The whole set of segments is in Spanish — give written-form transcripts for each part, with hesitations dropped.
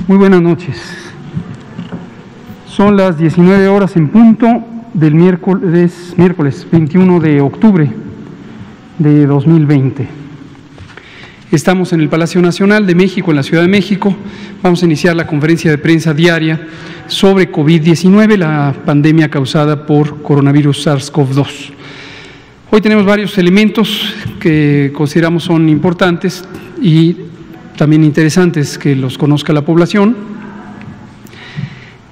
Muy buenas noches. Son las 19 horas en punto del miércoles 21 de octubre de 2020. Estamos en el Palacio Nacional de México, en la Ciudad de México. Vamos a iniciar la conferencia de prensa diaria sobre COVID-19, la pandemia causada por coronavirus SARS-CoV-2. Hoy tenemos varios elementos que consideramos son importantes y también interesantes que los conozca la población.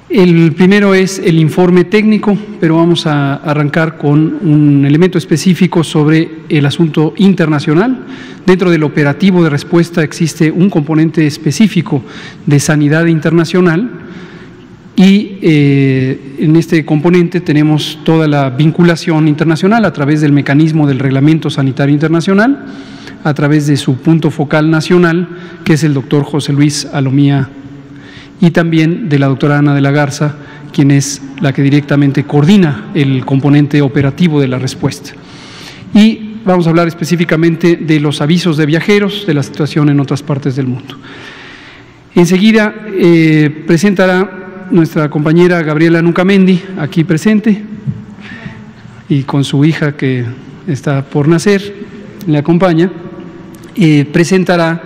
El primero es el informe técnico, pero vamos a arrancar con un elemento específico sobre el asunto internacional. Dentro del operativo de respuesta existe un componente específico de sanidad internacional y en este componente tenemos toda la vinculación internacional a través del mecanismo del Reglamento Sanitario Internacional, a través de su punto focal nacional, que es el doctor José Luis Alomía, y también de la doctora Ana de la Garza, quien es la que directamente coordina el componente operativo de la respuesta. Y vamos a hablar específicamente de los avisos de viajeros, de la situación en otras partes del mundo. Enseguida presentará nuestra compañera Gabriela Nucamendi, aquí presente, y con su hija que está por nacer, le acompaña. Presentará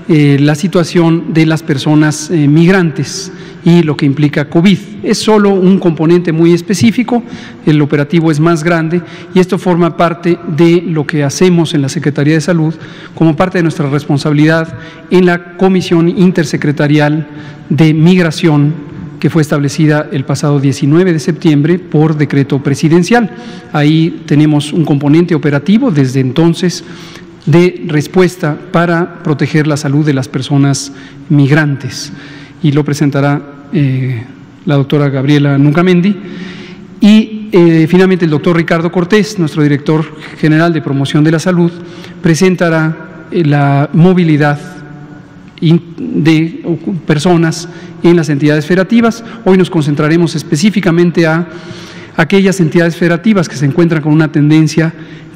la situación de las personas migrantes y lo que implica COVID. Es solo un componente muy específico, el operativo es más grande y esto forma parte de lo que hacemos en la Secretaría de Salud como parte de nuestra responsabilidad en la Comisión Intersecretarial de Migración que fue establecida el pasado 19 de septiembre por decreto presidencial. Ahí tenemos un componente operativo desde entonces de respuesta para proteger la salud de las personas migrantes y lo presentará la doctora Gabriela Nucamendi y finalmente el doctor Ricardo Cortés, nuestro director general de promoción de la salud, presentará la movilidad de personas en las entidades federativas. Hoy nos concentraremos específicamente a aquellas entidades federativas que se encuentran con una tendencia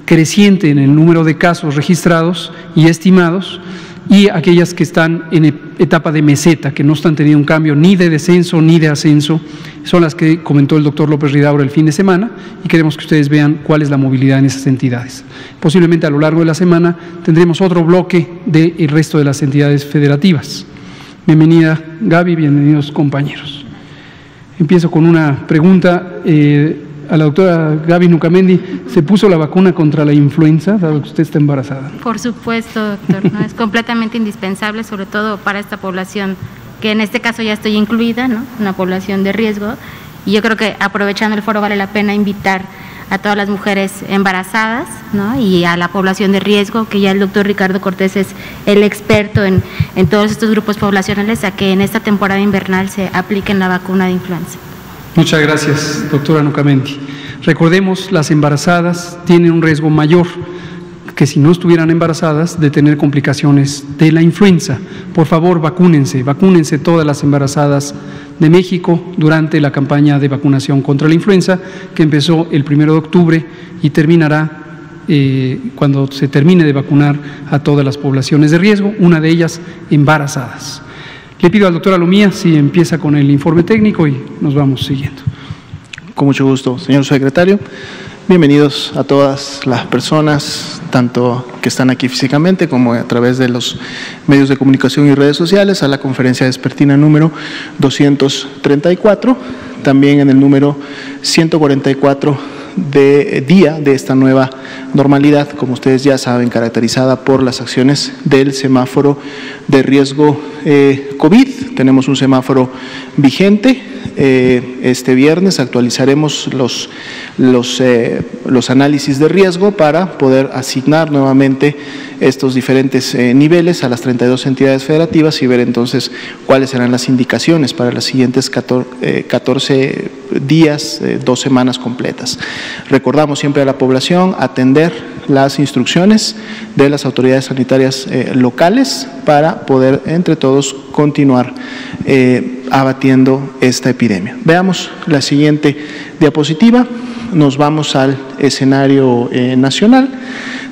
creciente en el número de casos registrados y estimados y aquellas que están en etapa de meseta, que no están teniendo un cambio ni de descenso ni de ascenso, son las que comentó el doctor López Ridaura el fin de semana y queremos que ustedes vean cuál es la movilidad en esas entidades. Posiblemente a lo largo de la semana tendremos otro bloque del resto de las entidades federativas. Bienvenida Gaby, bienvenidos compañeros. Empiezo con una pregunta a la doctora Gaby Nucamendi. ¿Se puso la vacuna contra la influenza, dado que usted está embarazada? Por supuesto, doctor, ¿no? Es completamente indispensable, sobre todo para esta población, que en este caso ya estoy incluida, ¿no? Una población de riesgo, y yo creo que aprovechando el foro vale la pena invitar a todas las mujeres embarazadas, ¿no? Y a la población de riesgo, que ya el doctor Ricardo Cortés es el experto en todos estos grupos poblacionales, a que en esta temporada invernal se apliquen la vacuna de influenza. Muchas gracias, doctora Nucamendi. Recordemos, las embarazadas tienen un riesgo mayor que si no estuvieran embarazadas de tener complicaciones de la influenza. Por favor, vacúnense todas las embarazadas de México durante la campaña de vacunación contra la influenza que empezó el 1 de octubre y terminará cuando se termine de vacunar a todas las poblaciones de riesgo, una de ellas embarazadas. Le pido al doctor Alomía si empieza con el informe técnico y nos vamos siguiendo. Con mucho gusto, señor secretario. Bienvenidos a todas las personas, tanto que están aquí físicamente como a través de los medios de comunicación y redes sociales, a la conferencia vespertina número 234, también en el número 144 de día de esta nueva normalidad, como ustedes ya saben, caracterizada por las acciones del semáforo de riesgo COVID. Tenemos un semáforo vigente. Este viernes actualizaremos los análisis de riesgo para poder asignar nuevamente estos diferentes niveles a las 32 entidades federativas y ver entonces cuáles serán las indicaciones para las siguientes 14 días, 2 semanas completas. Recordamos siempre a la población atender las instrucciones de las autoridades sanitarias locales para poder entre todos continuar abatiendo esta epidemia. Veamos la siguiente diapositiva. Nos vamos al escenario nacional.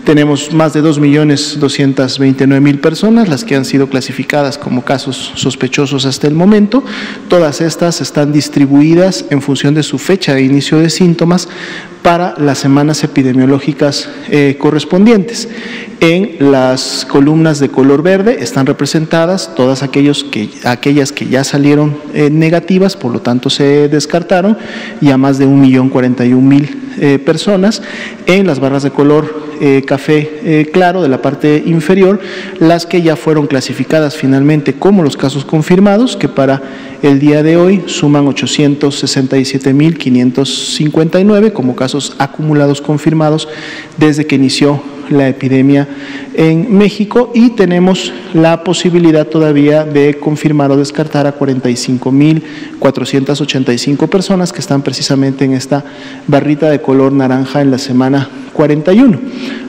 Tenemos más de 2.229.000 personas, las que han sido clasificadas como casos sospechosos hasta el momento. Todas estas están distribuidas en función de su fecha de inicio de síntomas para las semanas epidemiológicas correspondientes. En las columnas de color verde están representadas todas aquellas que ya salieron negativas, por lo tanto se descartaron, y a más de 1.041.000 personas. En las barras de color café claro de la parte inferior, las que ya fueron clasificadas finalmente como los casos confirmados, que para el día de hoy suman 867.559 como casos acumulados confirmados desde que inició la epidemia en México, y tenemos la posibilidad todavía de confirmar o descartar a 45.485 personas que están precisamente en esta barrita de color naranja en la semana 41.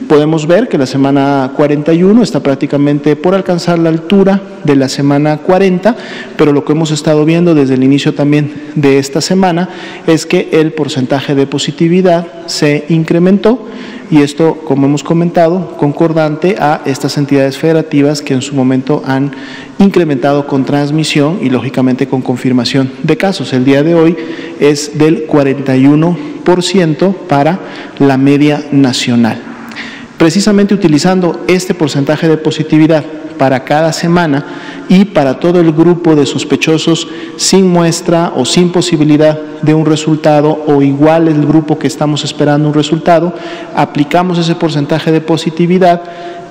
Podemos ver que la semana 41 está prácticamente por alcanzar la altura de la semana 40, pero lo que hemos estado viendo desde el inicio también de esta semana es que el porcentaje de positividad se incrementó, y esto, como hemos comentado, concordante a estas entidades federativas que en su momento han incrementado con transmisión y lógicamente con confirmación de casos. El día de hoy es del 41% para la media nacional. Precisamente utilizando este porcentaje de positividad para cada semana y para todo el grupo de sospechosos sin muestra o sin posibilidad de un resultado, o igual el grupo que estamos esperando un resultado, aplicamos ese porcentaje de positividad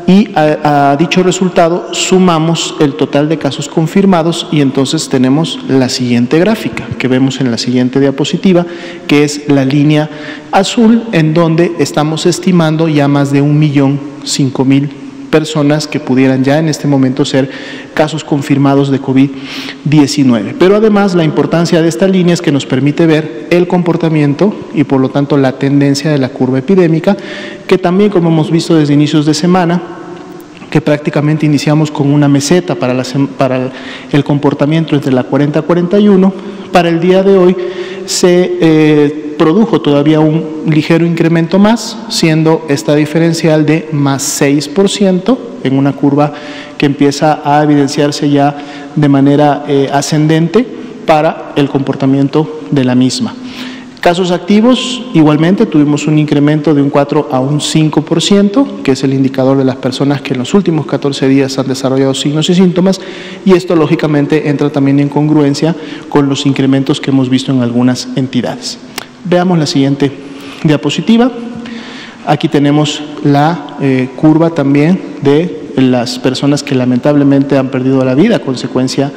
y a dicho resultado sumamos el total de casos confirmados, y entonces tenemos la siguiente gráfica que vemos en la siguiente diapositiva, que es la línea azul, en donde estamos estimando ya más de 1.005.000 personas que pudieran ya en este momento ser casos confirmados de COVID-19. Pero además la importancia de esta línea es que nos permite ver el comportamiento y por lo tanto la tendencia de la curva epidémica, que también, como hemos visto desde inicios de semana, que prácticamente iniciamos con una meseta para el comportamiento entre la 40 a 41, para el día de hoy se produjo todavía un ligero incremento más, siendo esta diferencial de más 6% en una curva que empieza a evidenciarse ya de manera ascendente para el comportamiento de la misma. Casos activos, igualmente tuvimos un incremento de un 4 a un 5%, que es el indicador de las personas que en los últimos 14 días han desarrollado signos y síntomas, y esto lógicamente entra también en congruencia con los incrementos que hemos visto en algunas entidades. Veamos la siguiente diapositiva. Aquí tenemos la curva también de las personas que lamentablemente han perdido la vida a consecuencia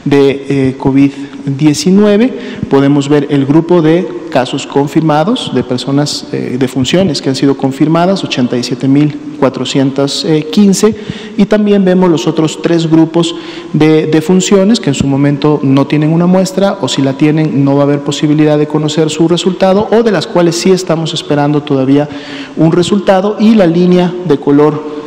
de COVID-19. Podemos ver el grupo de casos confirmados, de personas de funciones que han sido confirmadas, 87.415, y también vemos los otros 3 grupos de funciones que en su momento no tienen una muestra, o si la tienen no va a haber posibilidad de conocer su resultado, o de las cuales sí estamos esperando todavía un resultado, y la línea de color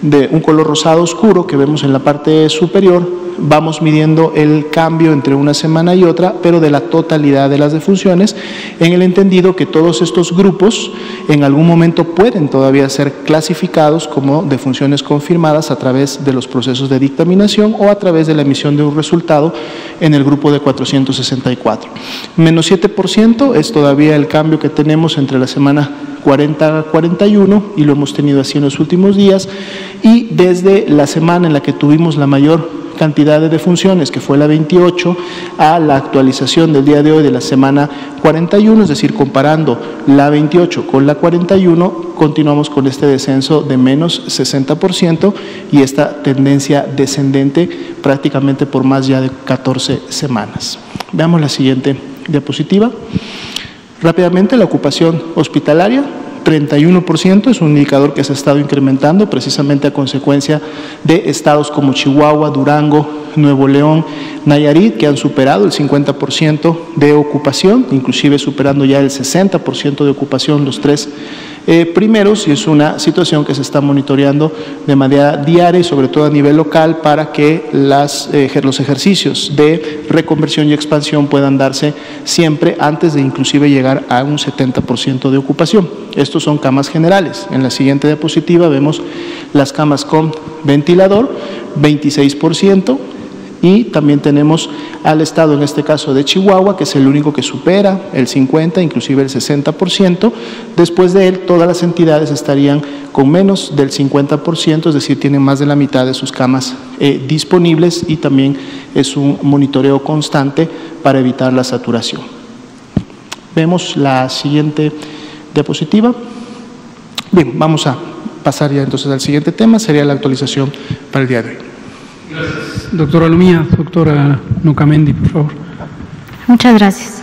de un color rosado oscuro que vemos en la parte superior, vamos midiendo el cambio entre una semana y otra, pero de la totalidad de las defunciones, en el entendido que todos estos grupos en algún momento pueden todavía ser clasificados como defunciones confirmadas a través de los procesos de dictaminación o a través de la emisión de un resultado en el grupo de 464. Menos 7% es todavía el cambio que tenemos entre la semana 40 a 41, y lo hemos tenido así en los últimos días, y desde la semana en la que tuvimos la mayor cantidad de defunciones, que fue la 28, a la actualización del día de hoy de la semana 41, es decir, comparando la 28 con la 41, continuamos con este descenso de menos 60% y esta tendencia descendente prácticamente por más ya de 14 semanas. Veamos la siguiente diapositiva. Rápidamente, la ocupación hospitalaria, 31%, es un indicador que se ha estado incrementando precisamente a consecuencia de estados como Chihuahua, Durango, Nuevo León, Nayarit, que han superado el 50% de ocupación, inclusive superando ya el 60% de ocupación los tres primeros, y es una situación que se está monitoreando de manera diaria y sobre todo a nivel local para que los ejercicios de reconversión y expansión puedan darse siempre antes de inclusive llegar a un 70% de ocupación. Estos son camas generales. En la siguiente diapositiva vemos las camas con ventilador, 26%. Y también tenemos al estado, en este caso de Chihuahua, que es el único que supera el 50%, inclusive el 60%. Después de él, todas las entidades estarían con menos del 50%, es decir, tienen más de la mitad de sus camas disponibles, y también es un monitoreo constante para evitar la saturación. Vemos la siguiente diapositiva. Bien, vamos a pasar ya entonces al siguiente tema, sería la actualización para el día de hoy. Gracias. Doctora Lumía, doctora Nocamendi, por favor. Muchas gracias.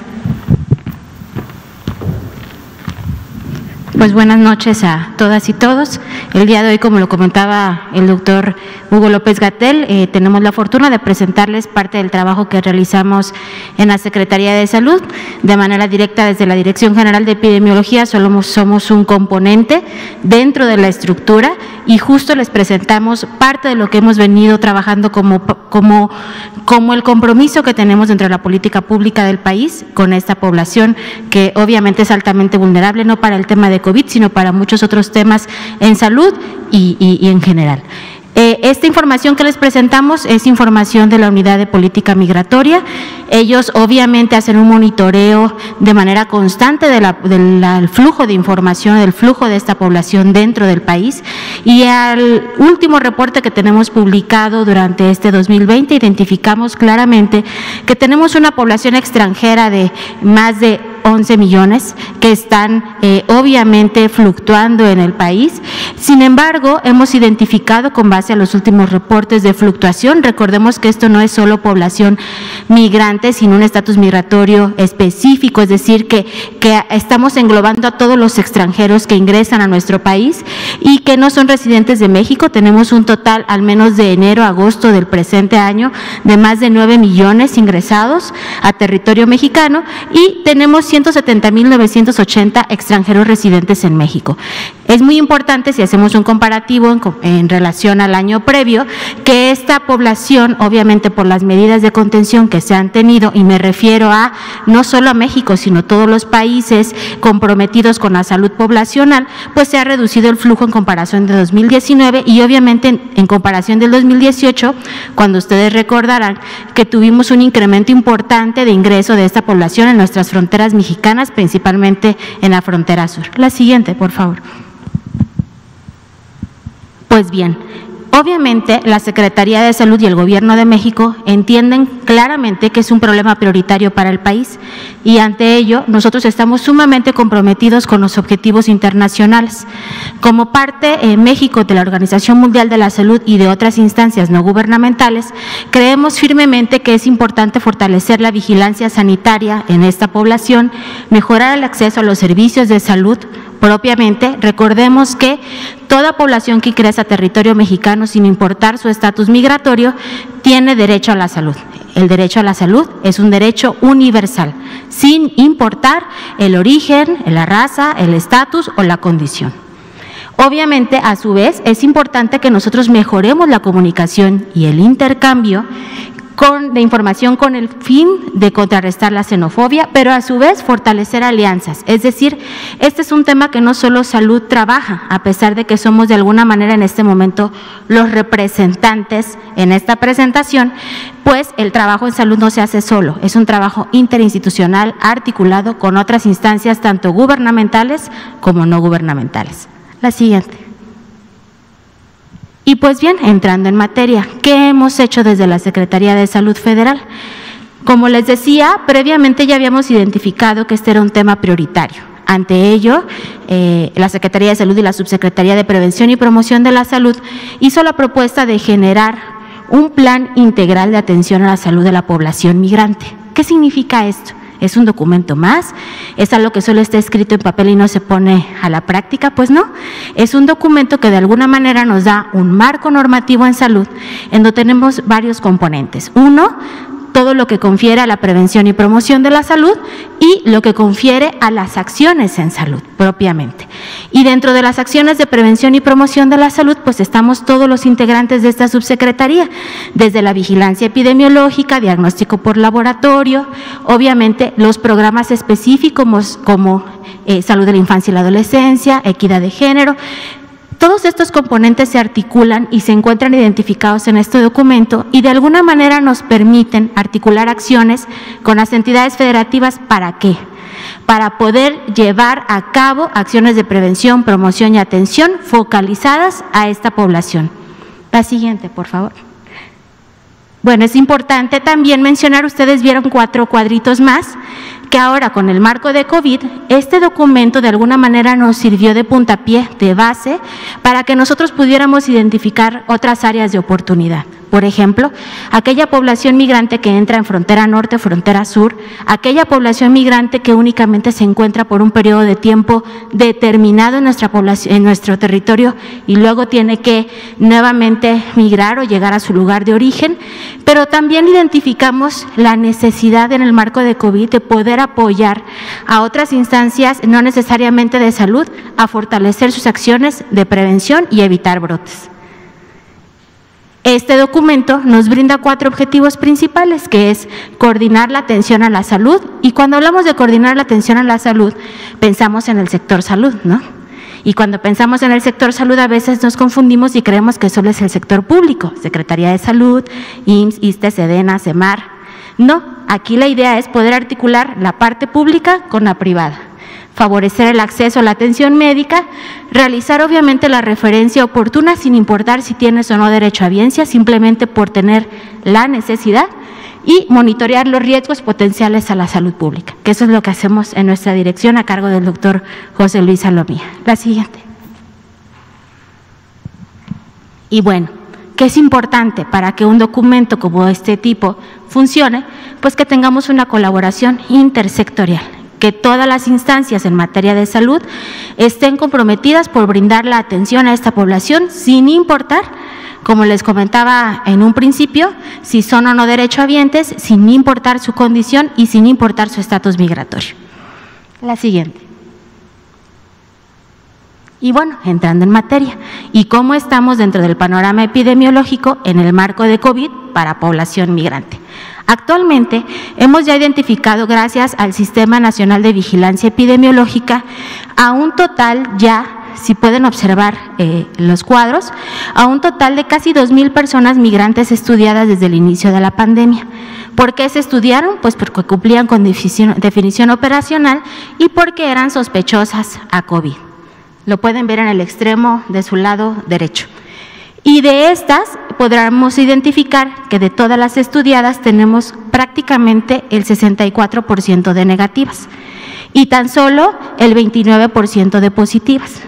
Pues buenas noches a todas y todos. El día de hoy, como lo comentaba el doctor Hugo López-Gatell, tenemos la fortuna de presentarles parte del trabajo que realizamos en la Secretaría de Salud, de manera directa desde la Dirección General de Epidemiología. Somos un componente dentro de la estructura y justo les presentamos parte de lo que hemos venido trabajando como el compromiso que tenemos dentro de la política pública del país con esta población que obviamente es altamente vulnerable, no para el tema de COVID, sino para muchos otros temas en salud y en general. Esta información que les presentamos es información de la Unidad de Política Migratoria. Ellos obviamente hacen un monitoreo de manera constante del flujo de información, del flujo de esta población dentro del país, y al último reporte que tenemos publicado durante este 2020 identificamos claramente que tenemos una población extranjera de más de 11 millones que están obviamente fluctuando en el país. Sin embargo, hemos identificado con base a los últimos reportes de fluctuación, recordemos que esto no es solo población migrante, sino un estatus migratorio específico, es decir, que estamos englobando a todos los extranjeros que ingresan a nuestro país y que no son residentes de México. Tenemos un total, al menos de enero a agosto del presente año, de más de 9 millones ingresados a territorio mexicano, y tenemos 170.980 extranjeros residentes en México. Es muy importante, si hacemos un comparativo en relación al año previo, que esta población, obviamente por las medidas de contención que se han tenido, y me refiero a no solo a México, sino todos los países comprometidos con la salud poblacional, pues se ha reducido el flujo en comparación de 2019 y obviamente en comparación del 2018, cuando ustedes recordarán que tuvimos un incremento importante de ingreso de esta población en nuestras fronteras mexicanas, principalmente en la frontera sur. La siguiente, por favor. Pues bien, obviamente la Secretaría de Salud y el Gobierno de México entienden claramente que es un problema prioritario para el país, y ante ello nosotros estamos sumamente comprometidos con los objetivos internacionales. Como parte en México de la Organización Mundial de la Salud y de otras instancias no gubernamentales, creemos firmemente que es importante fortalecer la vigilancia sanitaria en esta población, mejorar el acceso a los servicios de salud. Propiamente, recordemos que toda población que ingresa a territorio mexicano, sin importar su estatus migratorio, tiene derecho a la salud. El derecho a la salud es un derecho universal, sin importar el origen, la raza, el estatus o la condición. Obviamente, a su vez, es importante que nosotros mejoremos la comunicación y el intercambio de información con el fin de contrarrestar la xenofobia, pero a su vez fortalecer alianzas. Es decir, este es un tema que no solo salud trabaja, a pesar de que somos de alguna manera en este momento los representantes en esta presentación, pues el trabajo en salud no se hace solo, es un trabajo interinstitucional articulado con otras instancias tanto gubernamentales como no gubernamentales. La siguiente. Y pues bien, entrando en materia, ¿qué hemos hecho desde la Secretaría de Salud Federal? Como les decía, previamente ya habíamos identificado que este era un tema prioritario. Ante ello, la Secretaría de Salud y la Subsecretaría de Prevención y Promoción de la Salud hizo la propuesta de generar un plan integral de atención a la salud de la población migrante. ¿Qué significa esto? ¿Es un documento más? ¿Es algo que solo está escrito en papel y no se pone a la práctica? Pues no, es un documento que de alguna manera nos da un marco normativo en salud, en donde tenemos varios componentes. Uno, todo lo que confiere a la prevención y promoción de la salud y lo que confiere a las acciones en salud propiamente. Y dentro de las acciones de prevención y promoción de la salud, pues estamos todos los integrantes de esta subsecretaría, desde la vigilancia epidemiológica, diagnóstico por laboratorio, obviamente los programas específicos como salud de la infancia y la adolescencia, equidad de género. Todos estos componentes se articulan y se encuentran identificados en este documento y de alguna manera nos permiten articular acciones con las entidades federativas. ¿Para qué? Para poder llevar a cabo acciones de prevención, promoción y atención focalizadas a esta población. La siguiente, por favor. Bueno, es importante también mencionar, ustedes vieron 4 cuadritos más, que ahora con el marco de COVID, este documento de alguna manera nos sirvió de puntapié, de base, para que nosotros pudiéramos identificar otras áreas de oportunidad. Por ejemplo, aquella población migrante que entra en frontera norte, frontera sur, aquella población migrante que únicamente se encuentra por un periodo de tiempo determinado en nuestra población, en nuestro territorio, y luego tiene que nuevamente migrar o llegar a su lugar de origen, pero también identificamos la necesidad en el marco de COVID de poder apoyar a otras instancias, no necesariamente de salud, a fortalecer sus acciones de prevención y evitar brotes. Este documento nos brinda 4 objetivos principales, que es coordinar la atención a la salud, y cuando hablamos de coordinar la atención a la salud, pensamos en el sector salud, ¿no? Y cuando pensamos en el sector salud a veces nos confundimos y creemos que solo es el sector público, Secretaría de Salud, IMSS, ISSSTE, SEDENA, SEMAR. No, aquí la idea es poder articular la parte pública con la privada, favorecer el acceso a la atención médica, realizar obviamente la referencia oportuna sin importar si tienes o no derecho a audiencia, simplemente por tener la necesidad, y monitorear los riesgos potenciales a la salud pública, que eso es lo que hacemos en nuestra dirección a cargo del doctor José Luis Salomía. La siguiente. Y bueno, ¿qué es importante para que un documento como este tipo funcione? Pues que tengamos una colaboración intersectorial, que todas las instancias en materia de salud estén comprometidas por brindar la atención a esta población sin importar, como les comentaba en un principio, si son o no derechohabientes, sin importar su condición y sin importar su estatus migratorio. La siguiente. Y bueno, entrando en materia, ¿y cómo estamos dentro del panorama epidemiológico en el marco de COVID para población migrante? Actualmente hemos ya identificado, gracias al Sistema Nacional de Vigilancia Epidemiológica, a un total ya, si pueden observar los cuadros, a un total de casi 2,000 personas migrantes estudiadas desde el inicio de la pandemia. ¿Por qué se estudiaron? Pues porque cumplían con definición operacional y porque eran sospechosas a COVID. Lo pueden ver en el extremo de su lado derecho. Y de estas podremos identificar que de todas las estudiadas tenemos prácticamente el 64% de negativas y tan solo el 29% de positivas.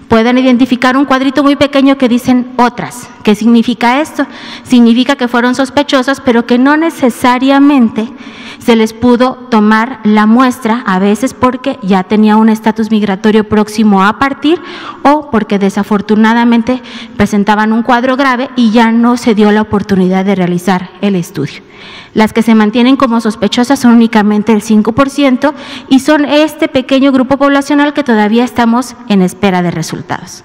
Pueden identificar un cuadrito muy pequeño que dicen otras. ¿Qué significa esto? Significa que fueron sospechosas, pero que no necesariamente se les pudo tomar la muestra, a veces porque ya tenía un estatus migratorio próximo a partir o porque desafortunadamente presentaban un cuadro grave y ya no se dio la oportunidad de realizar el estudio. Las que se mantienen como sospechosas son únicamente el 5% y son este pequeño grupo poblacional que todavía estamos en espera de resultados.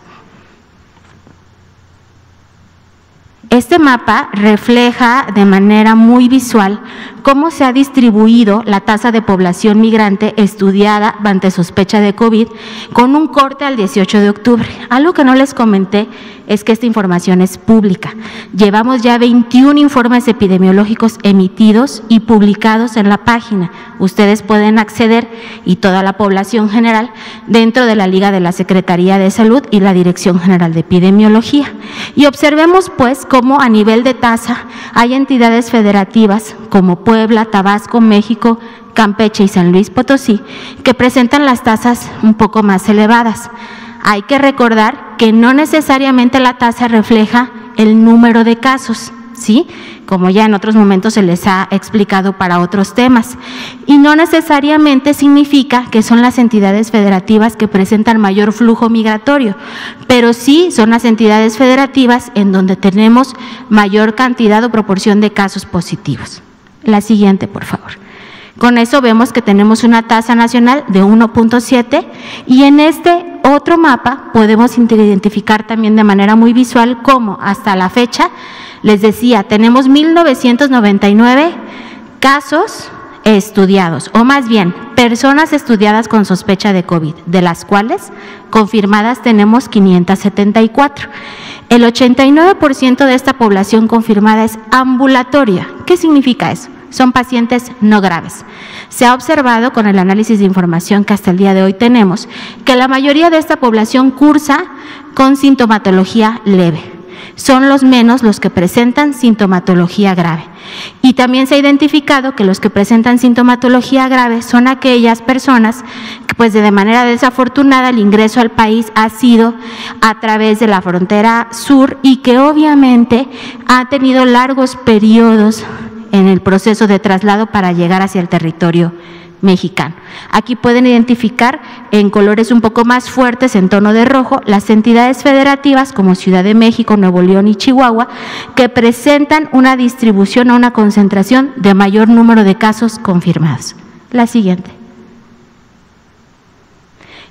Este mapa refleja de manera muy visual cómo se ha distribuido la tasa de población migrante estudiada ante sospecha de COVID con un corte al 18 de octubre. Algo que no les comenté es que esta información es pública. Llevamos ya 21 informes epidemiológicos emitidos y publicados en la página. Ustedes pueden acceder, y toda la población general, dentro de la liga de la Secretaría de Salud y la Dirección General de Epidemiología. Y observemos pues cómo a nivel de tasa hay entidades federativas como Puebla, Tabasco, México, Campeche y San Luis Potosí que presentan las tasas un poco más elevadas. Hay que recordar que no necesariamente la tasa refleja el número de casos, ¿sí? Como ya en otros momentos se les ha explicado para otros temas. Y no necesariamente significa que son las entidades federativas que presentan mayor flujo migratorio, pero sí son las entidades federativas en donde tenemos mayor cantidad o proporción de casos positivos. La siguiente, por favor. Con eso vemos que tenemos una tasa nacional de 1.7 y en este otro mapa podemos identificar también de manera muy visual cómo hasta la fecha, les decía, tenemos 1.999 casos estudiados, o más bien, personas estudiadas con sospecha de COVID, de las cuales confirmadas tenemos 574. El 89% de esta población confirmada es ambulatoria. ¿Qué significa eso? Son pacientes no graves. Se ha observado con el análisis de información que hasta el día de hoy tenemos que la mayoría de esta población cursa con sintomatología leve. Son los menos los que presentan sintomatología grave. Y también se ha identificado que los que presentan sintomatología grave son aquellas personas que pues de manera desafortunada el ingreso al país ha sido a través de la frontera sur y que obviamente ha tenido largos periodos en el proceso de traslado para llegar hacia el territorio mexicano. Aquí pueden identificar en colores un poco más fuertes, en tono de rojo, las entidades federativas como Ciudad de México, Nuevo León y Chihuahua, que presentan una distribución o una concentración de mayor número de casos confirmados. La siguiente.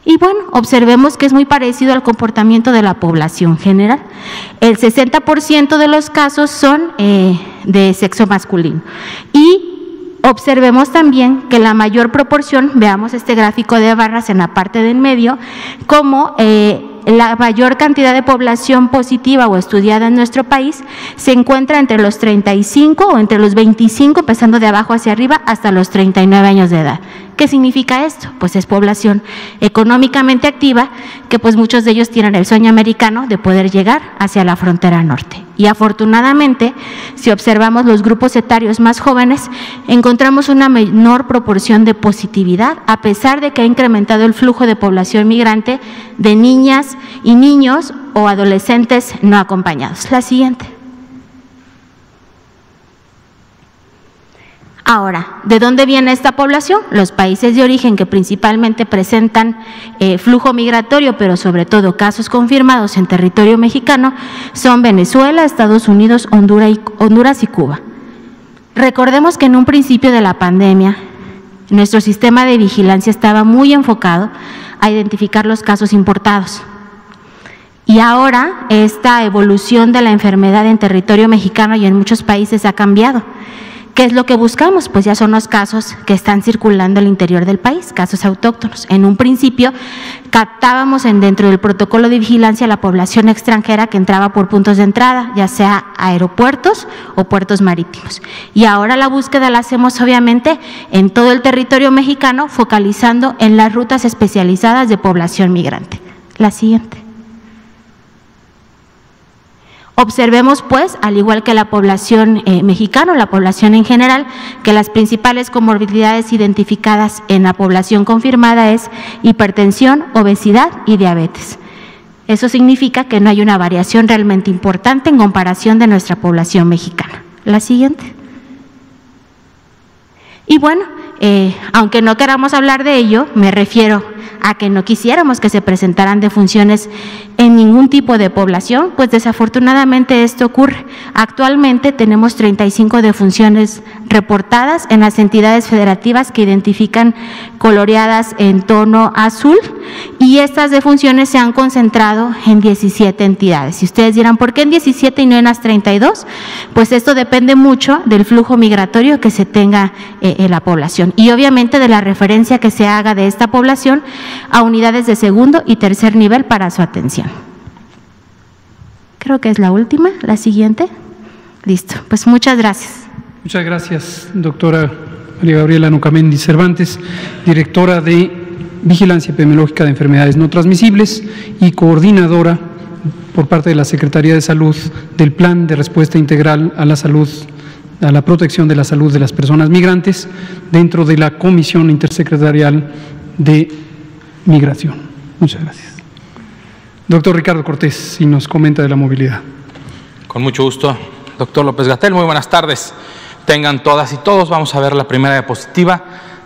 Y bueno, observemos que es muy parecido al comportamiento de la población general. El 60% de los casos son de sexo masculino. Y observemos también que la mayor proporción, veamos este gráfico de barras en la parte del medio, como la mayor cantidad de población positiva o estudiada en nuestro país se encuentra entre los 35 o entre los 25, empezando de abajo hacia arriba, hasta los 39 años de edad. ¿Qué significa esto? Pues es población económicamente activa, que pues muchos de ellos tienen el sueño americano de poder llegar hacia la frontera norte. Y afortunadamente, si observamos los grupos etarios más jóvenes, encontramos una menor proporción de positividad, a pesar de que ha incrementado el flujo de población migrante de niñas y niños o adolescentes no acompañados. La siguiente. Ahora, ¿de dónde viene esta población? Los países de origen que principalmente presentan flujo migratorio, pero sobre todo casos confirmados en territorio mexicano, son Venezuela, Estados Unidos, Honduras y Cuba. Recordemos que en un principio de la pandemia, nuestro sistema de vigilancia estaba muy enfocado a identificar los casos importados. Y ahora esta evolución de la enfermedad en territorio mexicano y en muchos países ha cambiado. ¿Qué es lo que buscamos? Pues ya son los casos que están circulando al interior del país, casos autóctonos. En un principio captábamos dentro del protocolo de vigilancia a la población extranjera que entraba por puntos de entrada, ya sea aeropuertos o puertos marítimos. Y ahora la búsqueda la hacemos obviamente en todo el territorio mexicano, focalizando en las rutas especializadas de población migrante. La siguiente. Observemos pues, al igual que la población mexicana, la población en general, que las principales comorbilidades identificadas en la población confirmada es hipertensión, obesidad y diabetes. Eso significa que no hay una variación realmente importante en comparación de nuestra población mexicana. La siguiente. Y bueno, aunque no queramos hablar de ello, me refiero a que no quisiéramos que se presentaran defunciones en ningún tipo de población, pues desafortunadamente esto ocurre. Actualmente tenemos 35 defunciones reportadas en las entidades federativas que identifican coloreadas en tono azul, y estas defunciones se han concentrado en 17 entidades. Y ustedes dirán, ¿por qué en 17 y no en las 32? Pues esto depende mucho del flujo migratorio que se tenga en la población y obviamente de la referencia que se haga de esta población a unidades de segundo y tercer nivel para su atención. Creo que es la última, la siguiente. Listo, pues muchas gracias. Muchas gracias, doctora María Gabriela Nucamendi Cervantes, directora de Vigilancia Epidemiológica de Enfermedades No Transmisibles y coordinadora por parte de la Secretaría de Salud del Plan de Respuesta Integral a la Salud, a la protección de la salud de las personas migrantes dentro de la Comisión Intersecretarial de Migración. Muchas gracias. Doctor Ricardo Cortés, si nos comenta de la movilidad. Con mucho gusto, doctor López-Gatell. Muy buenas tardes. Tengan todas y todos. Vamos a ver la primera diapositiva.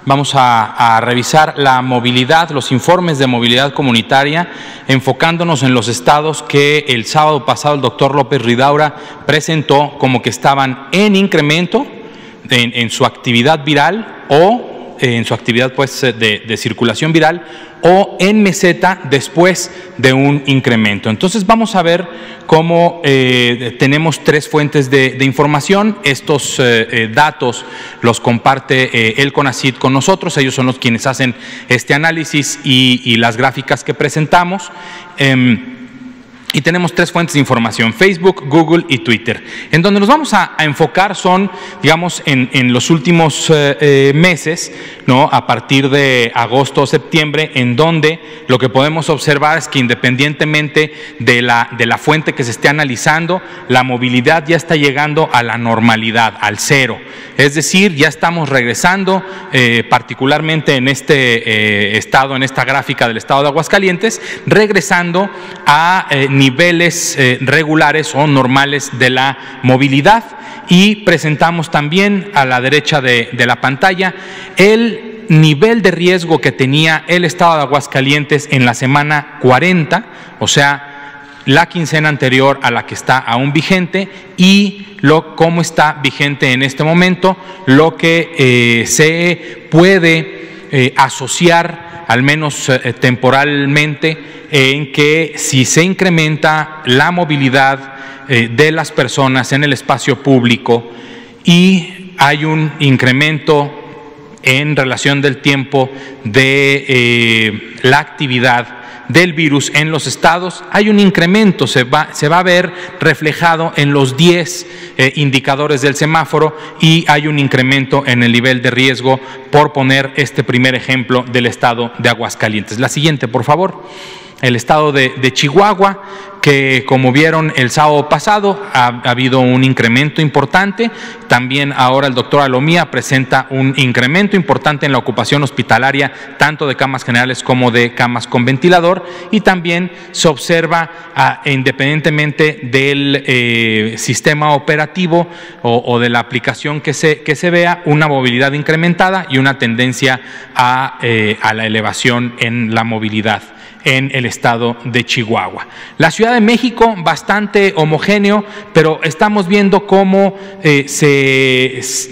Vamos a revisar la movilidad, los informes de movilidad comunitaria, enfocándonos en los estados que el sábado pasado el doctor López Ridaura presentó como que estaban en incremento en su actividad viral o en su actividad pues, de circulación viral o en meseta después de un incremento. Entonces vamos a ver cómo tenemos tres fuentes de información. Estos datos los comparte el CONACYT con nosotros. Ellos son los quienes hacen este análisis y las gráficas que presentamos. Y tenemos tres fuentes de información: Facebook, Google y Twitter. En donde nos vamos a enfocar son, digamos, en los últimos meses, ¿no? A partir de agosto o septiembre, en donde lo que podemos observar es que independientemente de la fuente que se esté analizando, la movilidad ya está llegando a la normalidad, al cero. Es decir, ya estamos regresando, particularmente en este estado, en esta gráfica del estado de Aguascalientes, regresando a niveles regulares o normales de la movilidad. Y presentamos también a la derecha de la pantalla el nivel de riesgo que tenía el estado de Aguascalientes en la semana 40, o sea, la quincena anterior a la que está aún vigente, y cómo está vigente en este momento, lo que se puede asociar, al menos temporalmente, en que si se incrementa la movilidad de las personas en el espacio público y hay un incremento en relación del tiempo de la actividad del virus en los estados, hay un incremento, se va a ver reflejado en los 10 indicadores del semáforo, y hay un incremento en el nivel de riesgo, por poner este primer ejemplo del estado de Aguascalientes. La siguiente, por favor. El estado de Chihuahua, que como vieron el sábado pasado ha habido un incremento importante. También ahora el doctor Alomía presenta un incremento importante en la ocupación hospitalaria, tanto de camas generales como de camas con ventilador, y también se observa, independientemente del sistema operativo o de la aplicación que se vea, una movilidad incrementada y una tendencia a la elevación en la movilidad en el estado de Chihuahua. La Ciudad de México, bastante homogéneo, pero estamos viendo cómo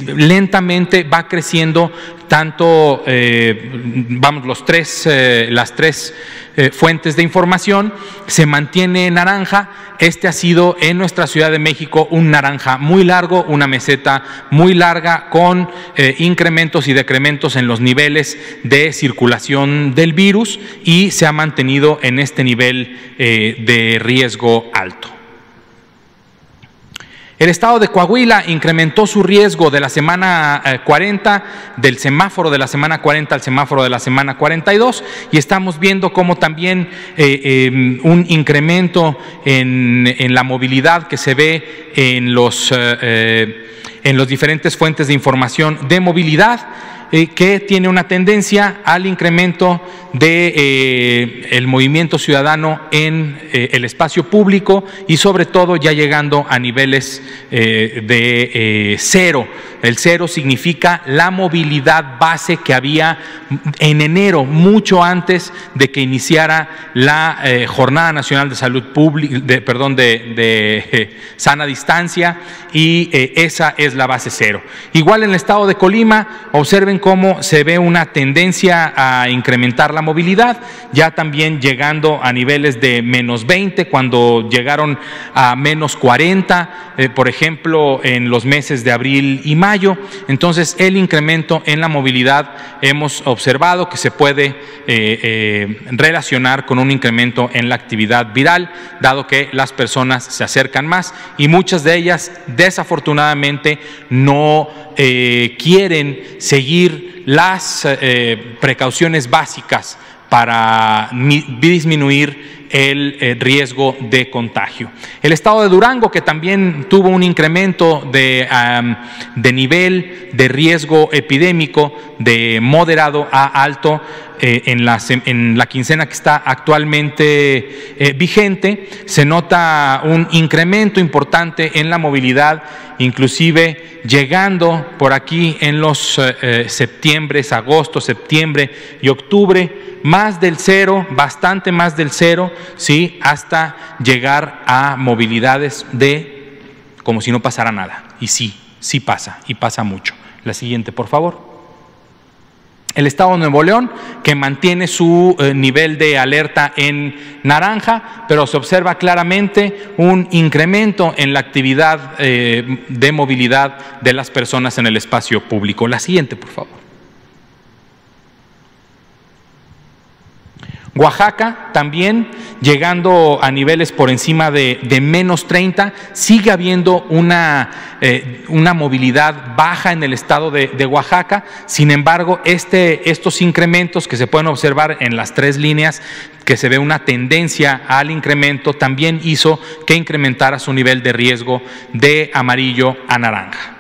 lentamente va creciendo tanto, las tres fuentes de información. Se mantiene naranja. Este ha sido en nuestra Ciudad de México un naranja muy largo, una meseta muy larga, con incrementos y decrementos en los niveles de circulación del virus, y se ha mantenido en este nivel de riesgo alto. El estado de Coahuila incrementó su riesgo de la semana 40, del semáforo de la semana 40 al semáforo de la semana 42, y estamos viendo cómo también un incremento en la movilidad que se ve en los diferentes fuentes de información de movilidad. que tiene una tendencia al incremento de el movimiento ciudadano en el espacio público y sobre todo ya llegando a niveles de cero. El cero significa la movilidad base que había en enero, mucho antes de que iniciara la Jornada Nacional de Salud Pública, de sana distancia, y esa es la base cero. Igual en el estado de Colima, observen cómo se ve una tendencia a incrementar la movilidad, ya también llegando a niveles de menos 20, cuando llegaron a menos 40, por ejemplo, en los meses de abril y mayo. Entonces, el incremento en la movilidad hemos observado que se puede relacionar con un incremento en la actividad viral, dado que las personas se acercan más y muchas de ellas desafortunadamente no quieren seguir las precauciones básicas para disminuir el riesgo de contagio. El estado de Durango, que también tuvo un incremento de nivel de riesgo epidémico de moderado a alto en la quincena que está actualmente vigente, se nota un incremento importante en la movilidad, inclusive llegando por aquí en los agosto, septiembre y octubre, más del cero, bastante más del cero, ¿sí? Hasta llegar a movilidades de como si no pasara nada. Y sí pasa, y pasa mucho. La siguiente, por favor. El estado de Nuevo León, que mantiene su nivel de alerta en naranja, pero se observa claramente un incremento en la actividad de movilidad de las personas en el espacio público. La siguiente, por favor. Oaxaca también llegando a niveles por encima de menos 30, sigue habiendo una movilidad baja en el estado de Oaxaca. Sin embargo, estos incrementos que se pueden observar en las tres líneas, que se ve una tendencia al incremento, también hizo que incrementara su nivel de riesgo de amarillo a naranja.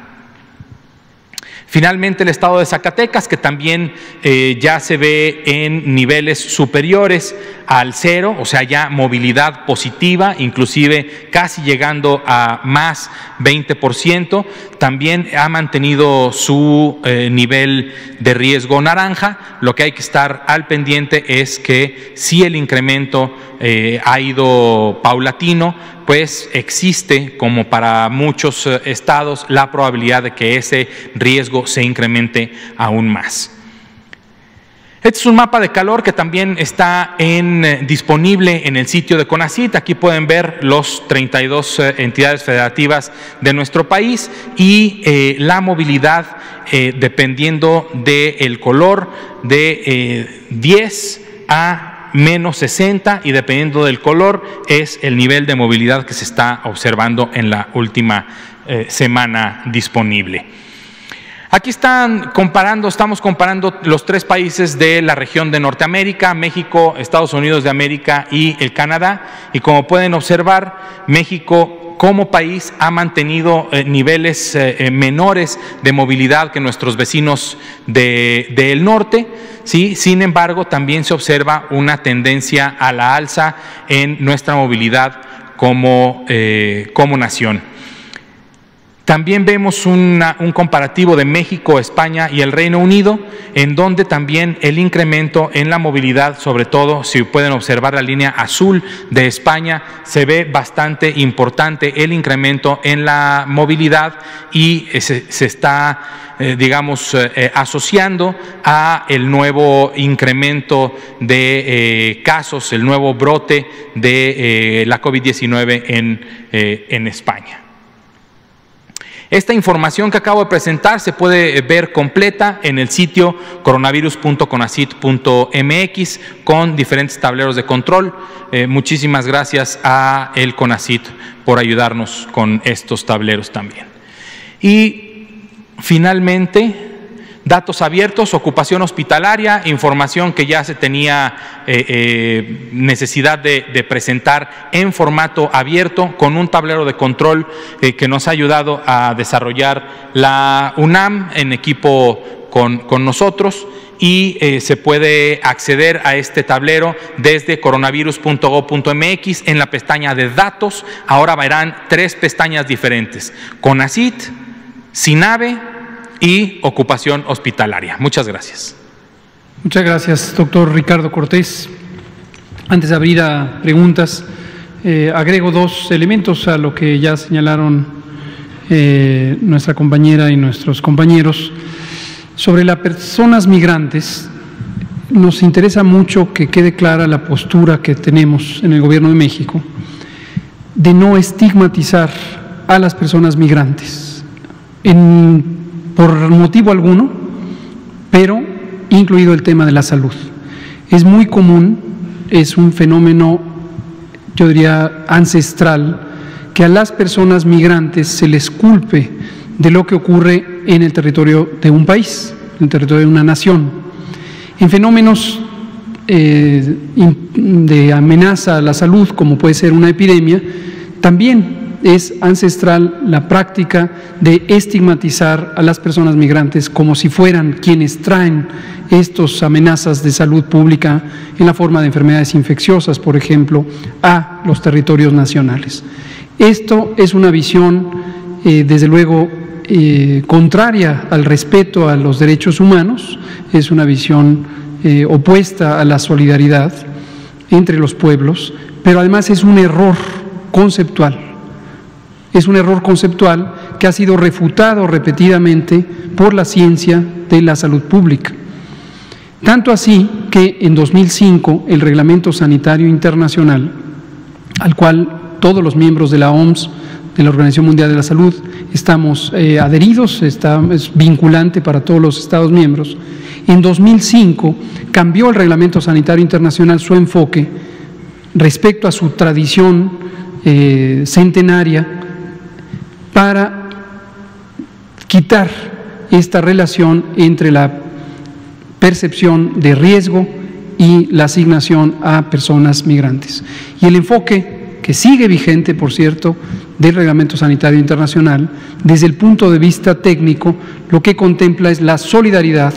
Finalmente, el estado de Zacatecas, que también ya se ve en niveles superiores al cero, o sea, ya movilidad positiva, inclusive casi llegando a más 20%, también ha mantenido su nivel de riesgo naranja. Lo que hay que estar al pendiente es que si el incremento ha ido paulatino, pues existe, como para muchos estados, la probabilidad de que ese riesgo se incremente aún más. Este es un mapa de calor que también está disponible en el sitio de CONACYT. Aquí pueden ver los 32 entidades federativas de nuestro país y la movilidad dependiendo del color de 10 a menos 60, y dependiendo del color es el nivel de movilidad que se está observando en la última semana disponible. Aquí estamos comparando los tres países de la región de Norteamérica: México, Estados Unidos de América y el Canadá. Y como pueden observar, México como país ha mantenido niveles menores de movilidad que nuestros vecinos del norte. ¿Sí? Sin embargo, también se observa una tendencia a la alza en nuestra movilidad como nación. También vemos un comparativo de México, España y el Reino Unido, en donde también el incremento en la movilidad, sobre todo si pueden observar la línea azul de España, se ve bastante importante el incremento en la movilidad y se está asociando a el nuevo incremento de casos, el nuevo brote de la COVID-19 en España. Esta información que acabo de presentar se puede ver completa en el sitio coronavirus.conacyt.mx con diferentes tableros de control. Muchísimas gracias a el CONACYT por ayudarnos con estos tableros también. Y finalmente, datos abiertos, ocupación hospitalaria, información que ya se tenía necesidad de presentar en formato abierto con un tablero de control que nos ha ayudado a desarrollar la UNAM en equipo con nosotros y se puede acceder a este tablero desde coronavirus.gov.mx en la pestaña de datos. Ahora verán 3 pestañas diferentes: CONACYT, SINAVE y ocupación hospitalaria. Muchas gracias. Muchas gracias, doctor Ricardo Cortés. Antes de abrir a preguntas, agrego 2 elementos a lo que ya señalaron nuestra compañera y nuestros compañeros. Sobre las personas migrantes, nos interesa mucho que quede clara la postura que tenemos en el Gobierno de México de no estigmatizar a las personas migrantes por motivo alguno, pero incluido el tema de la salud. Es muy común, es un fenómeno, yo diría, ancestral, que a las personas migrantes se les culpe de lo que ocurre en el territorio de un país, en el territorio de una nación. En fenómenos de amenaza a la salud, como puede ser una epidemia, también es ancestral la práctica de estigmatizar a las personas migrantes como si fueran quienes traen estas amenazas de salud pública en la forma de enfermedades infecciosas, por ejemplo, a los territorios nacionales. Esto es una visión, desde luego, contraria al respeto a los derechos humanos, es una visión opuesta a la solidaridad entre los pueblos, pero además es un error conceptual. Es un error conceptual que ha sido refutado repetidamente por la ciencia de la salud pública. Tanto así que en 2005 el Reglamento Sanitario Internacional, al cual todos los miembros de la OMS, de la Organización Mundial de la Salud, estamos adheridos, es vinculante para todos los Estados miembros. En 2005 cambió el Reglamento Sanitario Internacional su enfoque respecto a su tradición centenaria para quitar esta relación entre la percepción de riesgo y la asignación a personas migrantes. Y el enfoque que sigue vigente, por cierto, del Reglamento Sanitario Internacional, desde el punto de vista técnico, lo que contempla es la solidaridad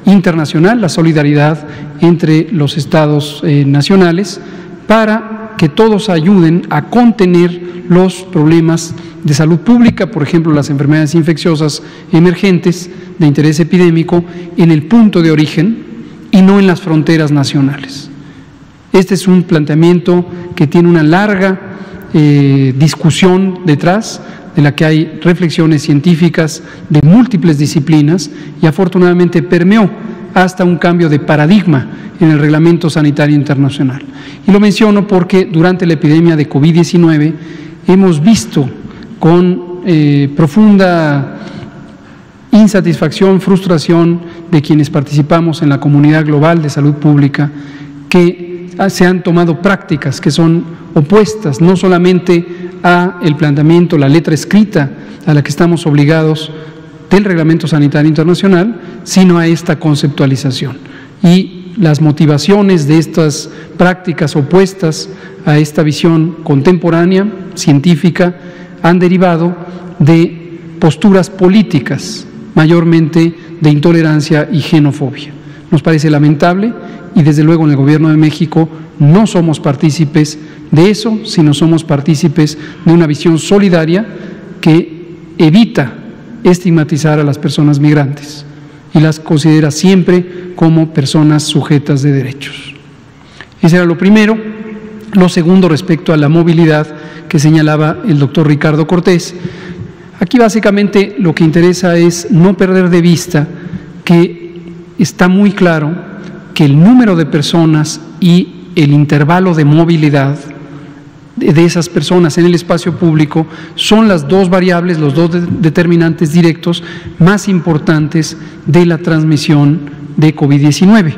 internacional, la solidaridad entre los estados nacionales, para que todos ayuden a contener los problemas de salud pública, por ejemplo, las enfermedades infecciosas emergentes de interés epidémico, en el punto de origen y no en las fronteras nacionales. Este es un planteamiento que tiene una larga discusión detrás, de la que hay reflexiones científicas de múltiples disciplinas y afortunadamente permeó hasta un cambio de paradigma en el Reglamento Sanitario Internacional. Y lo menciono porque durante la epidemia de COVID-19 hemos visto con profunda insatisfacción, frustración de quienes participamos en la comunidad global de salud pública, que se han tomado prácticas que son opuestas no solamente a el planteamiento, la letra escrita a la que estamos obligados del Reglamento Sanitario Internacional, sino a esta conceptualización. Y las motivaciones de estas prácticas opuestas a esta visión contemporánea, científica, han derivado de posturas políticas, mayormente de intolerancia y xenofobia. Nos parece lamentable y desde luego en el Gobierno de México no somos partícipes de eso, sino somos partícipes de una visión solidaria que evita estigmatizar a las personas migrantes y las considera siempre como personas sujetas de derechos. Ese era lo primero. Lo segundo, respecto a la movilidad que señalaba el doctor Ricardo Cortés. Aquí básicamente lo que interesa es no perder de vista que está muy claro que el número de personas y el intervalo de movilidad de esas personas en el espacio público son las dos variables, los dos determinantes directos más importantes de la transmisión de COVID-19,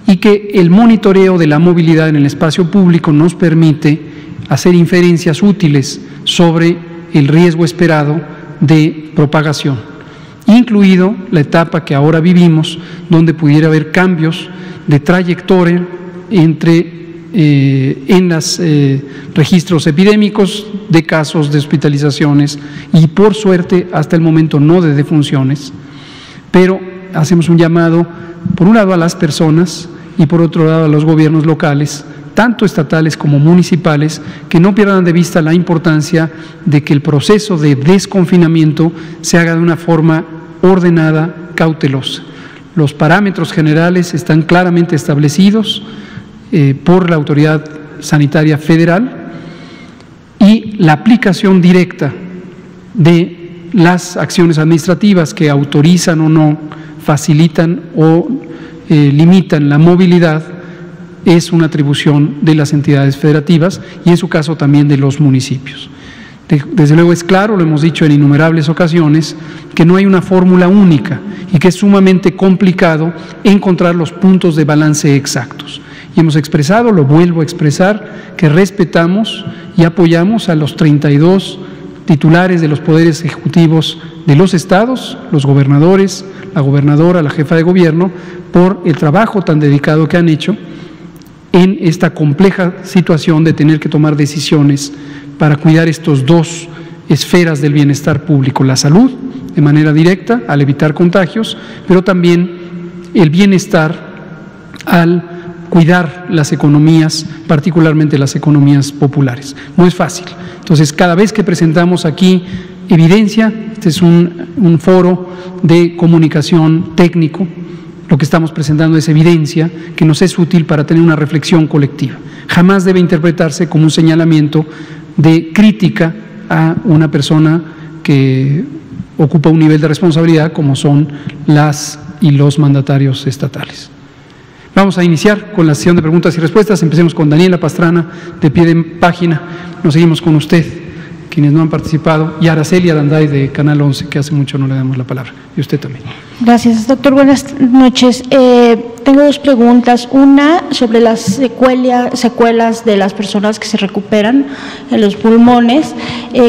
y que el monitoreo de la movilidad en el espacio público nos permite hacer inferencias útiles sobre el riesgo esperado de propagación, incluido la etapa que ahora vivimos, donde pudiera haber cambios de trayectoria en los registros epidémicos de casos de hospitalizaciones y, por suerte, hasta el momento no de defunciones, pero hacemos un llamado, por un lado, a las personas y por otro lado a los gobiernos locales, tanto estatales como municipales, que no pierdan de vista la importancia de que el proceso de desconfinamiento se haga de una forma ordenada, cautelosa. Los parámetros generales están claramente establecidos por la Autoridad Sanitaria Federal y la aplicación directa de las acciones administrativas que autorizan o no, facilitan o limitan la movilidad es una atribución de las entidades federativas y en su caso también de los municipios. Desde luego es claro, lo hemos dicho en innumerables ocasiones, que no hay una fórmula única y que es sumamente complicado encontrar los puntos de balance exactos. Y hemos expresado, lo vuelvo a expresar, que respetamos y apoyamos a los 32 titulares de los poderes ejecutivos de los estados, los gobernadores, la gobernadora, la jefa de gobierno, por el trabajo tan dedicado que han hecho en esta compleja situación de tener que tomar decisiones para cuidar estos dos esferas del bienestar público, la salud de manera directa al evitar contagios, pero también el bienestar al cuidar las economías, particularmente las economías populares. No es fácil. Entonces, cada vez que presentamos aquí evidencia, este es un foro de comunicación técnico, lo que estamos presentando es evidencia que nos es útil para tener una reflexión colectiva. Jamás debe interpretarse como un señalamiento de crítica a una persona que ocupa un nivel de responsabilidad como son las y los mandatarios estatales. Vamos a iniciar con la sesión de preguntas y respuestas. Empecemos con Daniela Pastrana, de pie de página. Nos seguimos con usted, quienes no han participado, y Araceli Aranday de Canal 11, que hace mucho no le damos la palabra. Y usted también. Gracias, doctor. Buenas noches. Tengo dos preguntas. Una sobre las secuelas de las personas que se recuperan en los pulmones. Si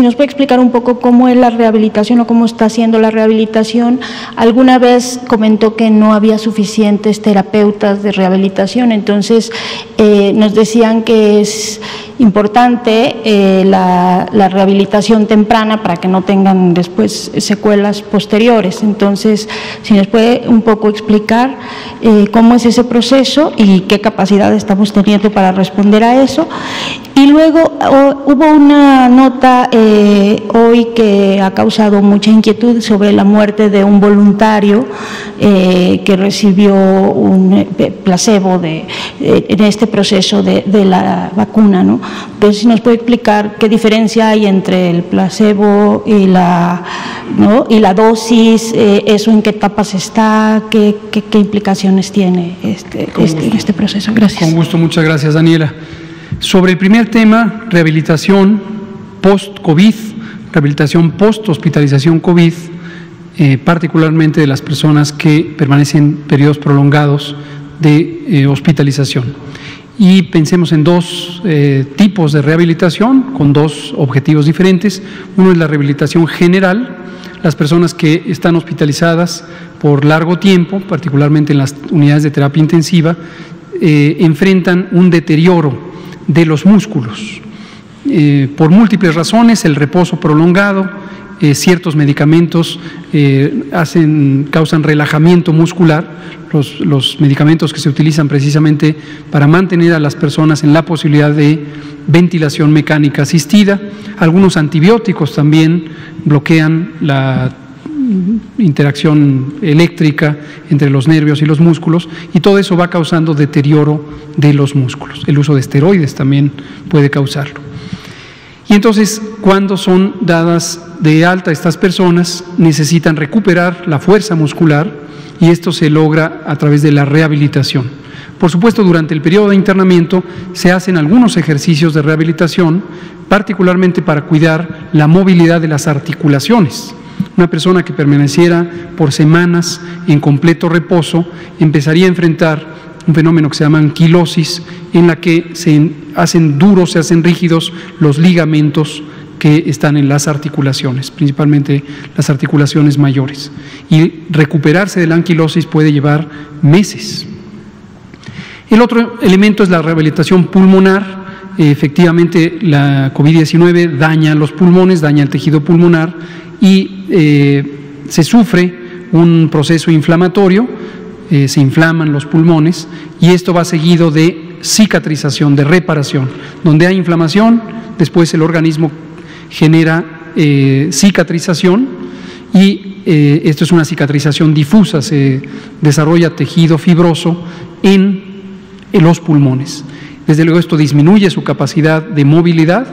nos puede explicar un poco cómo es la rehabilitación o cómo está haciendo la rehabilitación. Alguna vez comentó que no había suficientes terapeutas de rehabilitación, entonces nos decían que es importante la rehabilitación temprana para que no tengan después secuelas posteriores. Entonces, si nos puede un poco explicar cómo es ese proceso y qué capacidad estamos teniendo para responder a eso. Y luego hubo una nota hoy que ha causado mucha inquietud sobre la muerte de un voluntario que recibió un placebo en este proceso de la vacuna, ¿no? Entonces, si nos puede explicar qué diferencia hay entre el placebo y la dosis, eso en qué etapas está, qué implicaciones tiene este proceso. Gracias. Con gusto, muchas gracias, Daniela. Sobre el primer tema, rehabilitación post-COVID, rehabilitación post-hospitalización COVID, particularmente de las personas que permanecen periodos prolongados de hospitalización. Y pensemos en dos tipos de rehabilitación con dos objetivos diferentes. Uno es la rehabilitación general, las personas que están hospitalizadas por largo tiempo, particularmente en las unidades de terapia intensiva, enfrentan un deterioro de los músculos. Por múltiples razones, el reposo prolongado, ciertos medicamentos causan relajamiento muscular, los medicamentos que se utilizan precisamente para mantener a las personas en la posibilidad de ventilación mecánica asistida. Algunos antibióticos también bloquean la interacción eléctrica entre los nervios y los músculos, y todo eso va causando deterioro de los músculos. El uso de esteroides también puede causarlo. Y entonces, cuando son dadas de alta estas personas, necesitan recuperar la fuerza muscular, y esto se logra a través de la rehabilitación. Por supuesto, durante el periodo de internamiento se hacen algunos ejercicios de rehabilitación, particularmente para cuidar la movilidad de las articulaciones. Una persona que permaneciera por semanas en completo reposo empezaría a enfrentar un fenómeno que se llama anquilosis, en la que se hacen duros, se hacen rígidos los ligamentos que están en las articulaciones, principalmente las articulaciones mayores. Y recuperarse de la anquilosis puede llevar meses. El otro elemento es la rehabilitación pulmonar. Efectivamente, la COVID-19 daña los pulmones, daña el tejido pulmonar y se sufre un proceso inflamatorio, se inflaman los pulmones y esto va seguido de cicatrización, de reparación. Donde hay inflamación, después el organismo genera cicatrización y esto es una cicatrización difusa, se desarrolla tejido fibroso en los pulmones. Desde luego esto disminuye su capacidad de movilidad,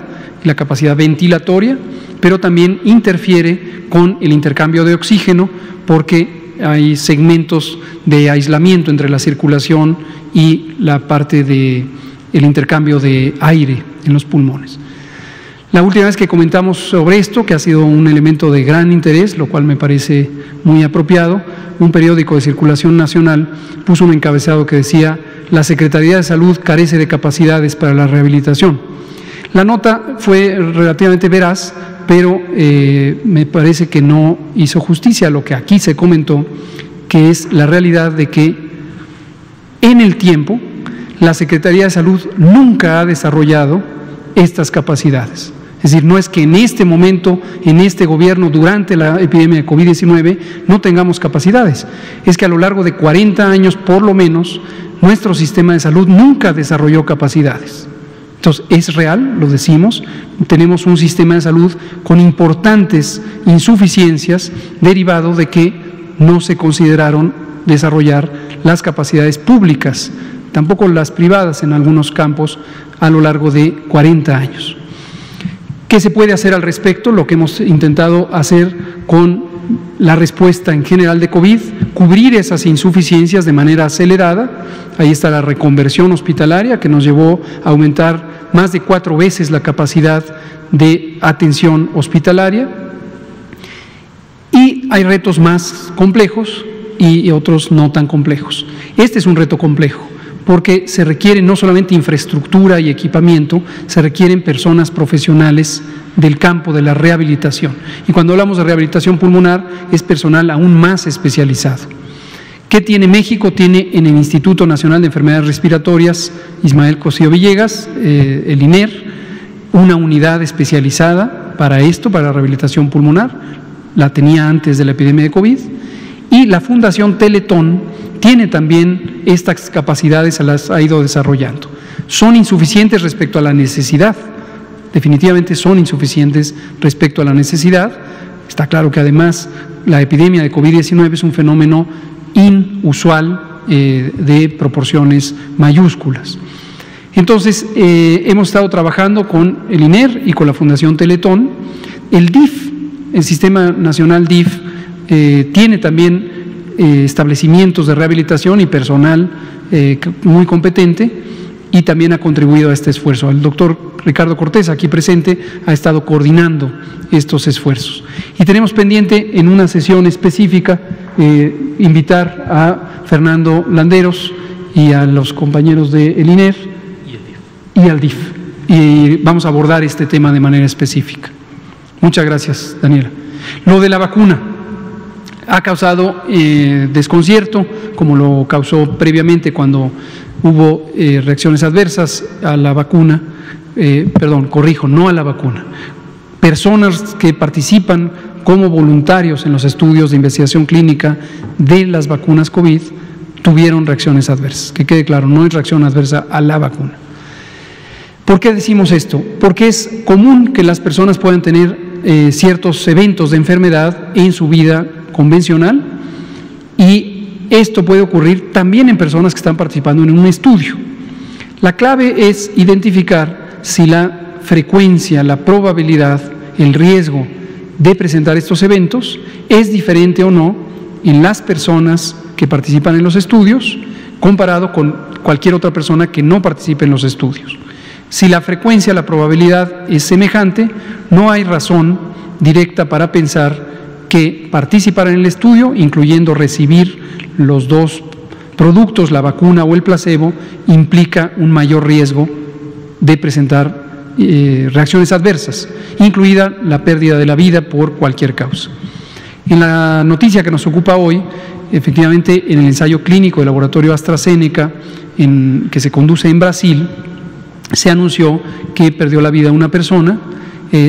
la capacidad ventilatoria, pero también interfiere con el intercambio de oxígeno porque hay segmentos de aislamiento entre la circulación y la parte del intercambio de aire en los pulmones. La última vez que comentamos sobre esto, que ha sido un elemento de gran interés, lo cual me parece muy apropiado, un periódico de circulación nacional puso un encabezado que decía: la Secretaría de Salud carece de capacidades para la rehabilitación. La nota fue relativamente veraz, pero me parece que no hizo justicia a lo que aquí se comentó, que es la realidad de que en el tiempo la Secretaría de Salud nunca ha desarrollado estas capacidades. Es decir, no es que en este momento, en este gobierno, durante la epidemia de COVID-19, no tengamos capacidades. Es que a lo largo de 40 años, por lo menos, nuestro sistema de salud nunca desarrolló capacidades. Entonces, es real, lo decimos, tenemos un sistema de salud con importantes insuficiencias derivado de que no se consideraron desarrollar las capacidades públicas, tampoco las privadas en algunos campos a lo largo de 40 años. ¿Qué se puede hacer al respecto? Lo que hemos intentado hacer con la respuesta en general de COVID, cubrir esas insuficiencias de manera acelerada. Ahí está la reconversión hospitalaria que nos llevó a aumentar más de 4 veces la capacidad de atención hospitalaria. Y hay retos más complejos y otros no tan complejos. Este es un reto complejo, porque se requiere no solamente infraestructura y equipamiento, se requieren personas profesionales del campo de la rehabilitación. Y cuando hablamos de rehabilitación pulmonar, es personal aún más especializado. ¿Qué tiene México? Tiene en el Instituto Nacional de Enfermedades Respiratorias, Ismael Cosío Villegas, el INER, una unidad especializada para esto, para la rehabilitación pulmonar, la tenía antes de la epidemia de COVID, y la Fundación Teletón tiene también estas capacidades, se las ha ido desarrollando. Son insuficientes respecto a la necesidad, definitivamente son insuficientes respecto a la necesidad. Está claro que además la epidemia de COVID-19 es un fenómeno inusual de proporciones mayúsculas. Entonces, hemos estado trabajando con el INER y con la Fundación Teletón. El DIF, el Sistema Nacional DIF, tiene también establecimientos de rehabilitación y personal muy competente y también ha contribuido a este esfuerzo. El doctor Ricardo Cortés, aquí presente, ha estado coordinando estos esfuerzos. Y tenemos pendiente en una sesión específica invitar a Fernando Landeros y a los compañeros del INER y al DIF. Y vamos a abordar este tema de manera específica. Muchas gracias, Daniela. Lo de la vacuna ha causado desconcierto, como lo causó previamente cuando hubo reacciones adversas a la vacuna, no a la vacuna. Personas que participan como voluntarios en los estudios de investigación clínica de las vacunas COVID tuvieron reacciones adversas. Que quede claro, no es reacción adversa a la vacuna. ¿Por qué decimos esto? Porque es común que las personas puedan tener ciertos eventos de enfermedad en su vida convencional y esto puede ocurrir también en personas que están participando en un estudio. La clave es identificar si la frecuencia, la probabilidad, el riesgo de presentar estos eventos es diferente o no en las personas que participan en los estudios comparado con cualquier otra persona que no participe en los estudios. Si la frecuencia, la probabilidad es semejante, no hay razón directa para pensar que participar en el estudio, incluyendo recibir los dos productos, la vacuna o el placebo, implica un mayor riesgo de presentar reacciones adversas, incluida la pérdida de la vida por cualquier causa. En la noticia que nos ocupa hoy, efectivamente, en el ensayo clínico del laboratorio AstraZeneca, que se conduce en Brasil, se anunció que perdió la vida una persona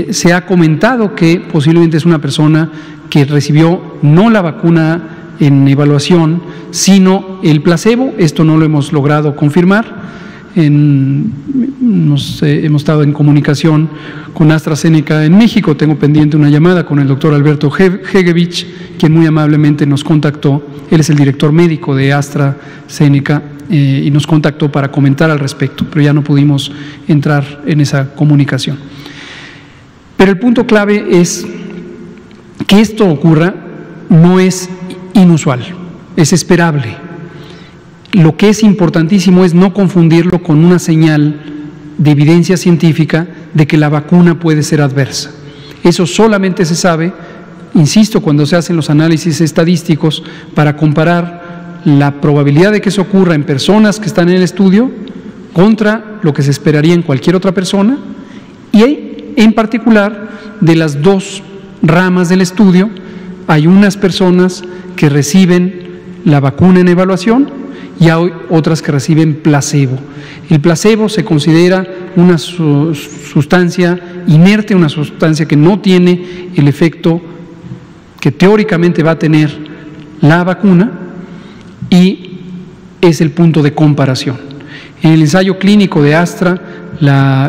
se ha comentado que posiblemente es una persona que recibió no la vacuna en evaluación, sino el placebo. Esto no lo hemos logrado confirmar. Hemos estado en comunicación con AstraZeneca en México. Tengo pendiente una llamada con el doctor Alberto Hegevich, quien muy amablemente nos contactó. Él es el director médico de AstraZeneca y nos contactó para comentar al respecto, pero ya no pudimos entrar en esa comunicación. Pero el punto clave es que esto ocurra no es inusual, es esperable. Lo que es importantísimo es no confundirlo con una señal de evidencia científica de que la vacuna puede ser adversa. Eso solamente se sabe, insisto, cuando se hacen los análisis estadísticos para comparar la probabilidad de que eso ocurra en personas que están en el estudio contra lo que se esperaría en cualquier otra persona, y en particular de las dos ramas del estudio hay unas personas que reciben la vacuna en evaluación y hay otras que reciben placebo. El placebo se considera una sustancia inerte, una sustancia que no tiene el efecto que teóricamente va a tener la vacuna, y es el punto de comparación. En el ensayo clínico de Astra,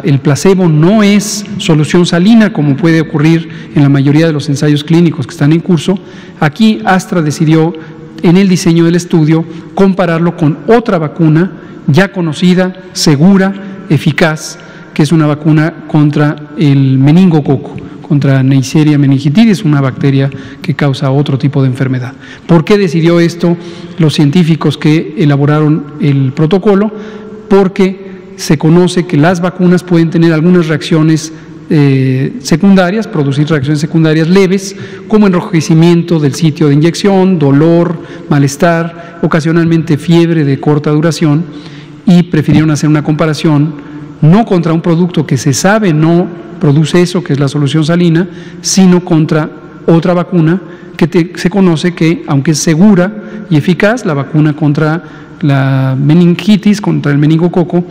el placebo no es solución salina como puede ocurrir en la mayoría de los ensayos clínicos que están en curso. Aquí Astra decidió en el diseño del estudio compararlo con otra vacuna ya conocida, segura, eficaz, que es una vacuna contra el meningococo, contra Neisseria meningitidis, una bacteria que causa otro tipo de enfermedad. ¿Por qué decidió esto los científicos que elaboraron el protocolo? Porque se conoce que las vacunas pueden tener algunas reacciones secundarias, producir reacciones secundarias leves, como enrojecimiento del sitio de inyección, dolor, malestar, ocasionalmente fiebre de corta duración, y prefirieron hacer una comparación no contra un producto que se sabe no produce eso, que es la solución salina, sino contra otra vacuna que se conoce que, aunque es segura y eficaz, la vacuna contra la meningitis, contra el meningococo,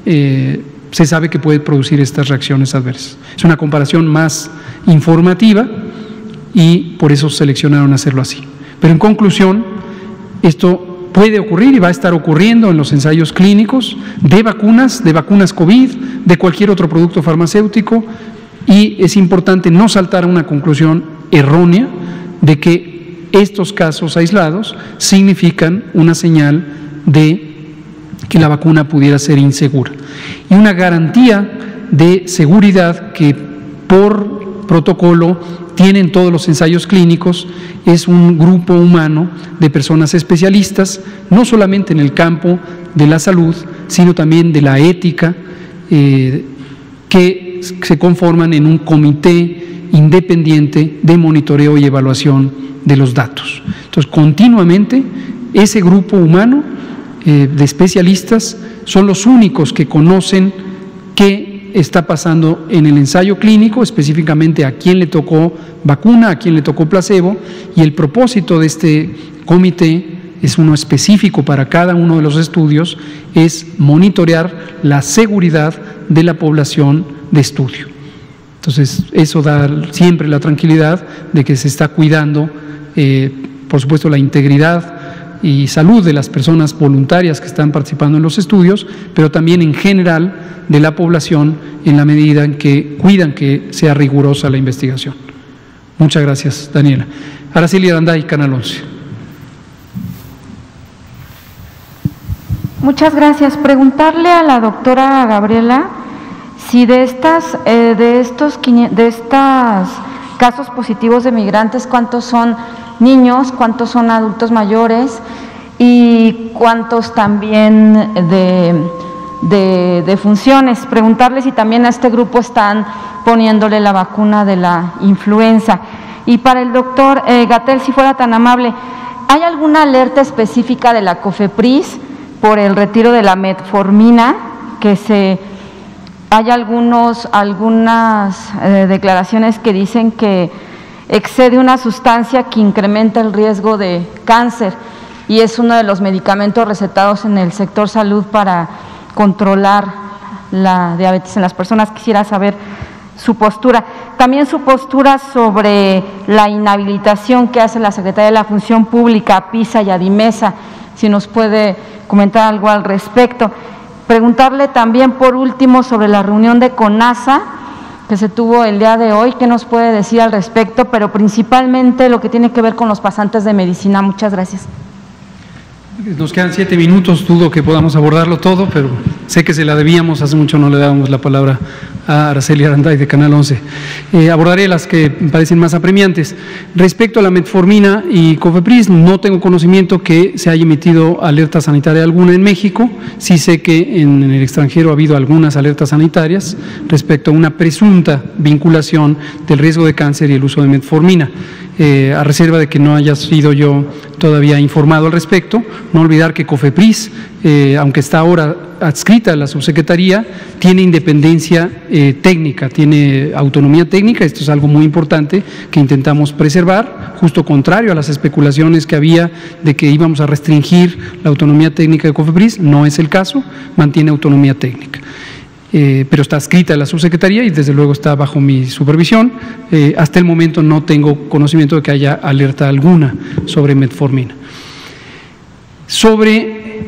se sabe que puede producir estas reacciones adversas. Es una comparación más informativa y por eso seleccionaron hacerlo así. Pero en conclusión, esto puede ocurrir y va a estar ocurriendo en los ensayos clínicos de vacunas COVID, de cualquier otro producto farmacéutico, y es importante no saltar a una conclusión errónea de que estos casos aislados significan una señal de que la vacuna pudiera ser insegura. Y una garantía de seguridad que por protocolo tienen todos los ensayos clínicos es un grupo humano de personas especialistas, no solamente en el campo de la salud, sino también de la ética, que se conforman en un comité independiente de monitoreo y evaluación de los datos. Entonces, continuamente, ese grupo humano de especialistas son los únicos que conocen qué está pasando en el ensayo clínico, específicamente a quién le tocó vacuna, a quién le tocó placebo, y el propósito de este comité es uno específico para cada uno de los estudios, es monitorear la seguridad de la población de estudio. Entonces, eso da siempre la tranquilidad de que se está cuidando, por supuesto, la integridad y salud de las personas voluntarias que están participando en los estudios, pero también en general de la población en la medida en que cuidan que sea rigurosa la investigación. Muchas gracias, Daniela. Araceli Aranday, Canal 11. Muchas gracias. Preguntarle a la doctora Gabriela si de estos casos positivos de migrantes, ¿cuántos son niños, cuántos son adultos mayores y cuántos también de funciones? Preguntarle si también a este grupo están poniéndole la vacuna de la influenza. Y para el doctor Gatell, si fuera tan amable, ¿hay alguna alerta específica de la COFEPRIS por el retiro de la metformina? Hay algunas declaraciones que dicen que excede una sustancia que incrementa el riesgo de cáncer y es uno de los medicamentos recetados en el sector salud para controlar la diabetes en las personas. Quisiera saber su postura. También su postura sobre la inhabilitación que hace la Secretaría de la Función Pública a PISA y a DIMESA, si nos puede comentar algo al respecto. Preguntarle también, por último, sobre la reunión de CONASA que se tuvo el día de hoy, ¿qué nos puede decir al respecto? Pero principalmente lo que tiene que ver con los pasantes de medicina. Muchas gracias. Nos quedan 7 minutos, dudo que podamos abordarlo todo, pero sé que se la debíamos, hace mucho no le dábamos la palabra a Araceli Aranday de Canal 11. Abordaré las que me parecen más apremiantes. Respecto a la metformina y COFEPRIS, no tengo conocimiento que se haya emitido alerta sanitaria alguna en México. Sí sé que en el extranjero ha habido algunas alertas sanitarias respecto a una presunta vinculación del riesgo de cáncer y el uso de metformina. A reserva de que no haya sido yo todavía informado al respecto, no olvidar que COFEPRIS, aunque está ahora adscrita a la subsecretaría, tiene independencia técnica, tiene autonomía técnica. Esto es algo muy importante que intentamos preservar, justo contrario a las especulaciones que había de que íbamos a restringir la autonomía técnica de COFEPRIS. No es el caso, mantiene autonomía técnica. Pero está adscrita a la subsecretaría y desde luego está bajo mi supervisión. Hasta el momento no tengo conocimiento de que haya alerta alguna sobre metformina. Sobre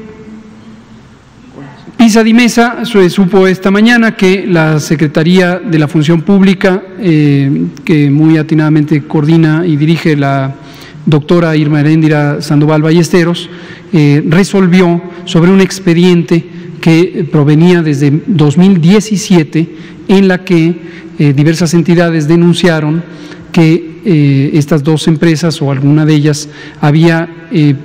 PISA-DIMESA, se supo esta mañana que la Secretaría de la Función Pública, que muy atinadamente coordina y dirige la doctora Irma Heréndira Sandoval Ballesteros, resolvió sobre un expediente que provenía desde 2017, en la que diversas entidades denunciaron que estas dos empresas o alguna de ellas había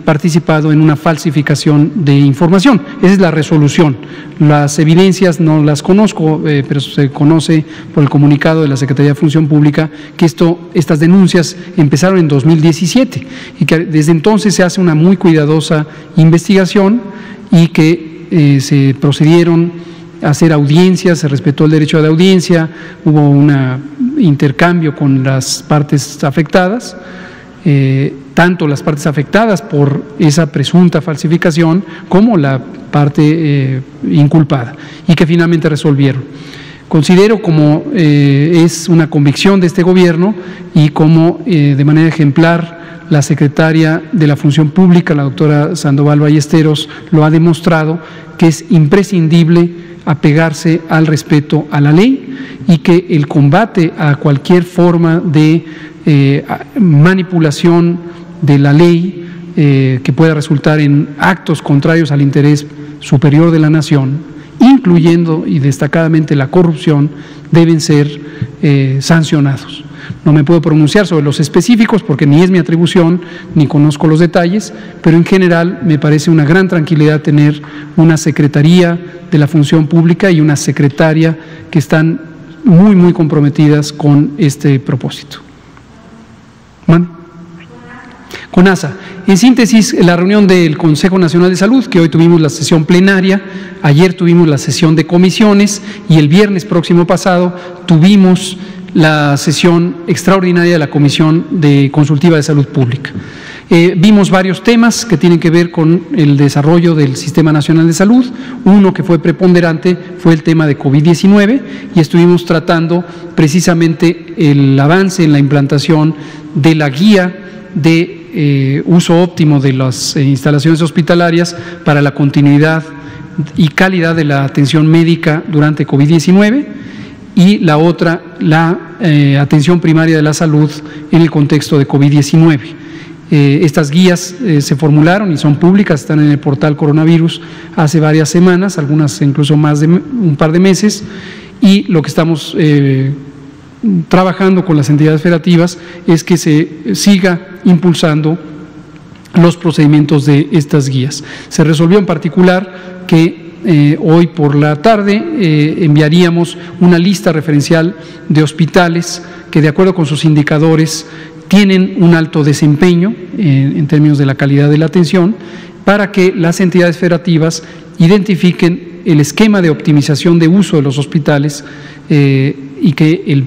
participado en una falsificación de información. Esa es la resolución. Las evidencias no las conozco, pero se conoce por el comunicado de la Secretaría de Función Pública que estas denuncias empezaron en 2017 y que desde entonces se hace una muy cuidadosa investigación y que se procedieron a hacer audiencias, se respetó el derecho de audiencia, hubo un intercambio con las partes afectadas, tanto las partes afectadas por esa presunta falsificación como la parte inculpada, y que finalmente resolvieron. Considero, como es una convicción de este gobierno y como de manera ejemplar la secretaria de la Función Pública, la doctora Sandoval Ballesteros, lo ha demostrado, que es imprescindible apegarse al respeto a la ley y que el combate a cualquier forma de manipulación de la ley que pueda resultar en actos contrarios al interés superior de la nación, incluyendo y destacadamente la corrupción, deben ser sancionados. No me puedo pronunciar sobre los específicos porque ni es mi atribución ni conozco los detalles, pero en general me parece una gran tranquilidad tener una Secretaría de la Función Pública y una secretaria que están muy, muy comprometidas con este propósito. CONASA. En síntesis, la reunión del Consejo Nacional de Salud, que hoy tuvimos la sesión plenaria, ayer tuvimos la sesión de comisiones y el viernes próximo pasado tuvimos la sesión extraordinaria de la Comisión Consultiva de Salud Pública. Vimos varios temas que tienen que ver con el desarrollo del Sistema Nacional de Salud. Uno que fue preponderante fue el tema de COVID-19 y estuvimos tratando precisamente el avance en la implantación de la guía de uso óptimo de las instalaciones hospitalarias para la continuidad y calidad de la atención médica durante COVID-19, y la otra, la atención primaria de la salud en el contexto de COVID-19. Estas guías se formularon y son públicas, están en el portal Coronavirus hace varias semanas, algunas incluso más de un par de meses, y lo que estamos trabajando con las entidades federativas es que se siga impulsando los procedimientos de estas guías. Se resolvió en particular que hoy por la tarde enviaríamos una lista referencial de hospitales que, de acuerdo con sus indicadores, tienen un alto desempeño en términos de la calidad de la atención, para que las entidades federativas identifiquen el esquema de optimización de uso de los hospitales y que el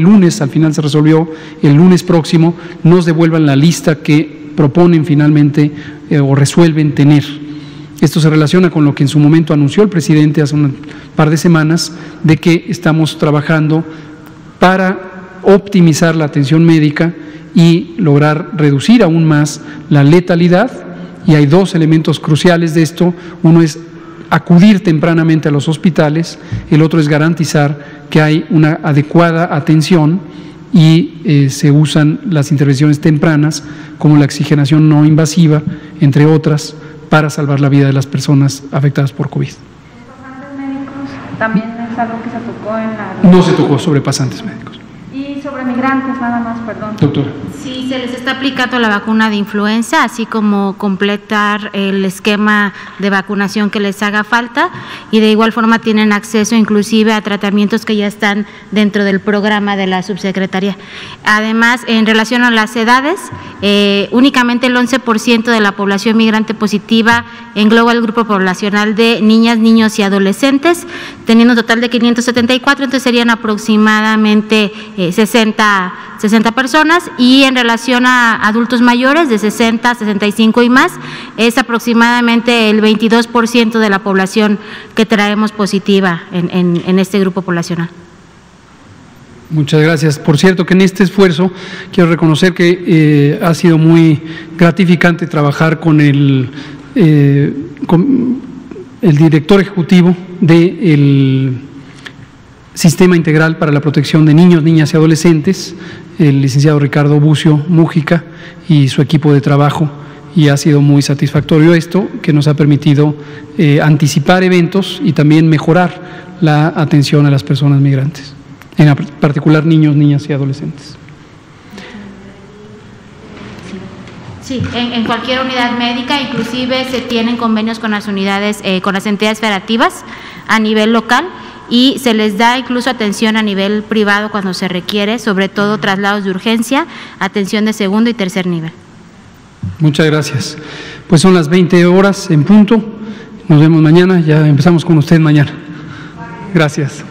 lunes, al final se resolvió, el lunes próximo nos devuelvan la lista que proponen finalmente o resuelven tener. Esto se relaciona con lo que en su momento anunció el presidente hace un par de semanas, de que estamos trabajando para optimizar la atención médica y lograr reducir aún más la letalidad. Y hay dos elementos cruciales de esto. Uno es acudir tempranamente a los hospitales, el otro es garantizar que hay una adecuada atención y se usan las intervenciones tempranas como la oxigenación no invasiva, entre otras, para salvar la vida de las personas afectadas por COVID. ¿Los pasantes médicos también es algo que se tocó en la...? No se tocó sobre pasantes médicos. Y sobre migrantes, nada más, perdón. Doctora. Sí, se les está aplicando la vacuna de influenza, así como completar el esquema de vacunación que les haga falta, y de igual forma tienen acceso inclusive a tratamientos que ya están dentro del programa de la subsecretaría. Además, en relación a las edades, únicamente el 11% de la población migrante positiva engloba el grupo poblacional de niñas, niños y adolescentes, teniendo un total de 574, entonces serían aproximadamente 60 personas, y en relación a adultos mayores de 60, 65 y más, es aproximadamente el 22% de la población que traemos positiva en este grupo poblacional. Muchas gracias. Por cierto, que en este esfuerzo quiero reconocer que ha sido muy gratificante trabajar con el director ejecutivo del Sistema Integral para la Protección de Niños, Niñas y Adolescentes, el licenciado Ricardo Bucio Mújica y su equipo de trabajo, y ha sido muy satisfactorio esto, que nos ha permitido anticipar eventos y también mejorar la atención a las personas migrantes, en particular niños, niñas y adolescentes. Sí, en cualquier unidad médica, inclusive se tienen convenios con las unidades, con las entidades federativas a nivel local, y se les da incluso atención a nivel privado cuando se requiere, sobre todo traslados de urgencia, atención de segundo y tercer nivel. Muchas gracias. Pues son las 20 horas en punto. Nos vemos mañana. Ya empezamos con usted mañana. Gracias.